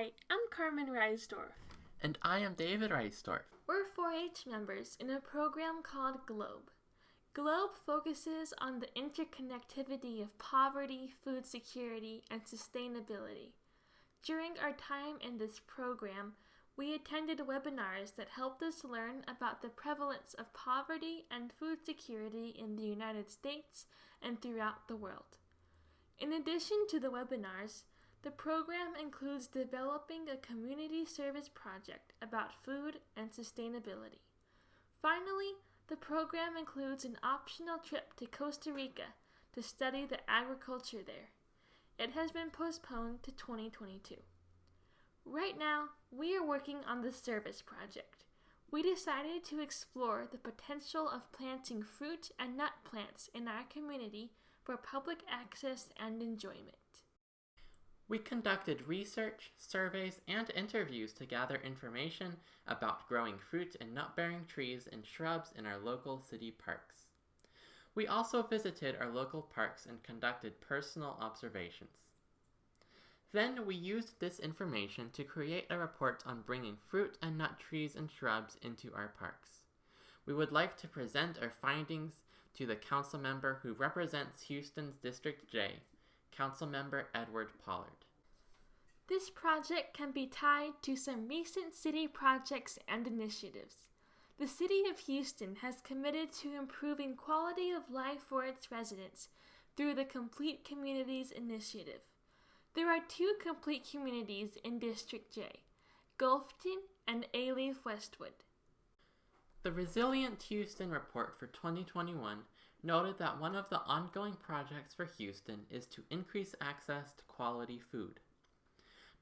Hi, I'm Carmen Reisdorf. And I am David Reisdorf. We're 4-H members in a program called GLOBE. GLOBE focuses on the interconnectivity of poverty, food security, and sustainability. During our time in this program, we attended webinars that helped us learn about the prevalence of poverty and food security in the United States and throughout the world. In addition to the webinars, the program includes developing a community service project about food and sustainability. Finally, the program includes an optional trip to Costa Rica to study the agriculture there. It has been postponed to 2022. Right now, we are working on the service project. We decided to explore the potential of planting fruit and nut plants in our community for public access and enjoyment. We conducted research, surveys, and interviews to gather information about growing fruit and nut-bearing trees and shrubs in our local city parks. We also visited our local parks and conducted personal observations. Then we used this information to create a report on bringing fruit and nut trees and shrubs into our parks. We would like to present our findings to the council member who represents Houston's District J, Councilmember Edward Pollard. This project can be tied to some recent city projects and initiatives. The City of Houston has committed to improving quality of life for its residents through the Complete Communities Initiative. There are 2 complete communities in District J, Gulfton and Alief-Westwood. The Resilient Houston report for 2021 noted that one of the ongoing projects for Houston is to increase access to quality food.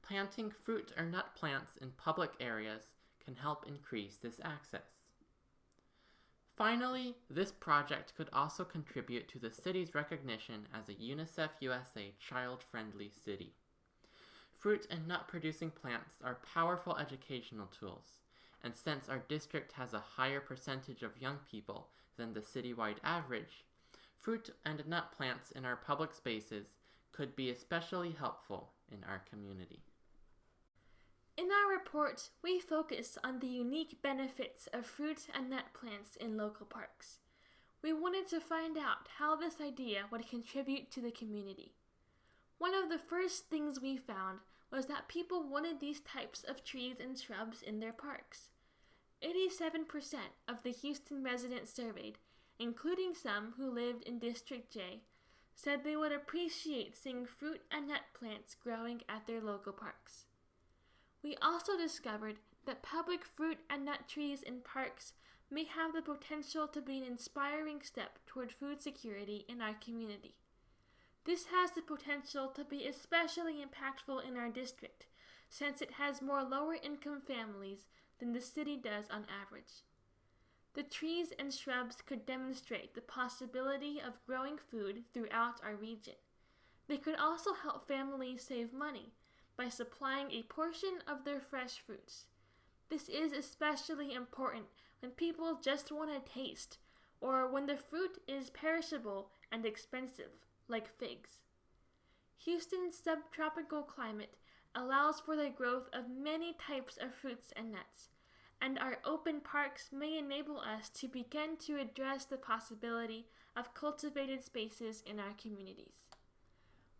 Planting fruit or nut plants in public areas can help increase this access. Finally, this project could also contribute to the city's recognition as a UNICEF USA child-friendly city. Fruit and nut-producing plants are powerful educational tools, and since our district has a higher percentage of young people than the citywide average, fruit and nut plants in our public spaces could be especially helpful in our community. In our report, we focus on the unique benefits of fruit and nut plants in local parks. We wanted to find out how this idea would contribute to the community. One of the first things we found was that people wanted these types of trees and shrubs in their parks. 87% of the Houston residents surveyed, including some who lived in District J, said they would appreciate seeing fruit and nut plants growing at their local parks. We also discovered that public fruit and nut trees in parks may have the potential to be an inspiring step toward food security in our community. This has the potential to be especially impactful in our district, since it has more lower-income families than the city does on average. The trees and shrubs could demonstrate the possibility of growing food throughout our region. They could also help families save money by supplying a portion of their fresh fruits. This is especially important when people just want a taste, or when the fruit is perishable and expensive, like figs. Houston's subtropical climate allows for the growth of many types of fruits and nuts, and our open parks may enable us to begin to address the possibility of cultivated spaces in our communities.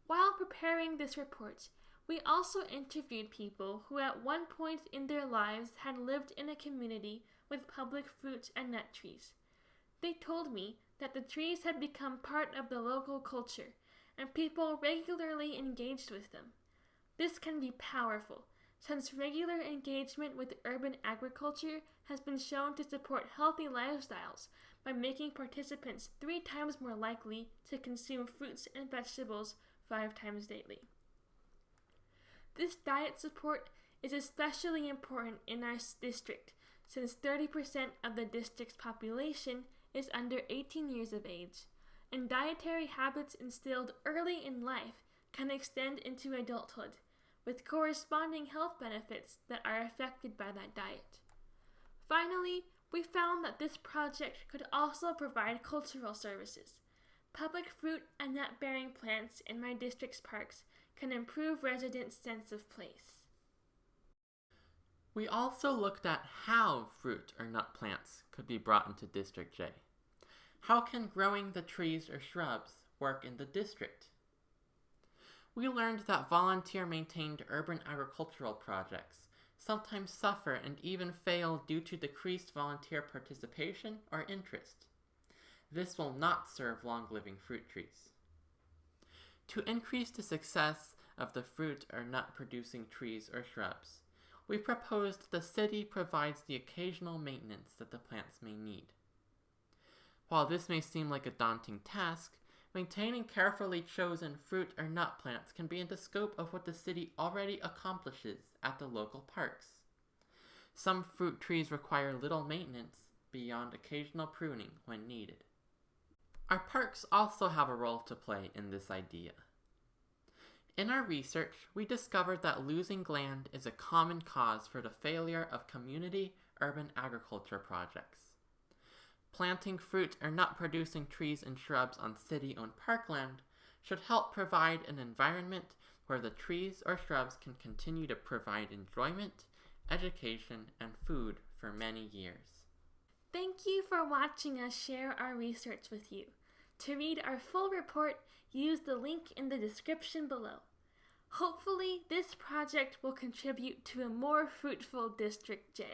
While preparing this report, we also interviewed people who at one point in their lives had lived in a community with public fruit and nut trees. They told me that the trees had become part of the local culture, and people regularly engaged with them. This can be powerful, since regular engagement with urban agriculture has been shown to support healthy lifestyles by making participants 3 times more likely to consume fruits and vegetables 5 times daily. This diet support is especially important in our district, since 30% of the district's population is under 18 years of age, and dietary habits instilled early in life can extend into adulthood, with corresponding health benefits that are affected by that diet. Finally, we found that this project could also provide cultural services. Public fruit and nut-bearing plants in my district's parks can improve residents' sense of place. We also looked at how fruit or nut plants could be brought into District J. How can growing the trees or shrubs work in the district? We learned that volunteer-maintained urban agricultural projects sometimes suffer and even fail due to decreased volunteer participation or interest. This will not serve long-living fruit trees. To increase the success of the fruit or nut-producing trees or shrubs, we proposed the city provides the occasional maintenance that the plants may need. While this may seem like a daunting task, maintaining carefully chosen fruit or nut plants can be in the scope of what the city already accomplishes at the local parks. Some fruit trees require little maintenance beyond occasional pruning when needed. Our parks also have a role to play in this idea. In our research, we discovered that losing land is a common cause for the failure of community urban agriculture projects. Planting fruit or nut-producing trees and shrubs on city-owned parkland should help provide an environment where the trees or shrubs can continue to provide enjoyment, education, and food for many years. Thank you for watching us share our research with you. To read our full report, use the link in the description below. Hopefully, this project will contribute to a more fruitful District J.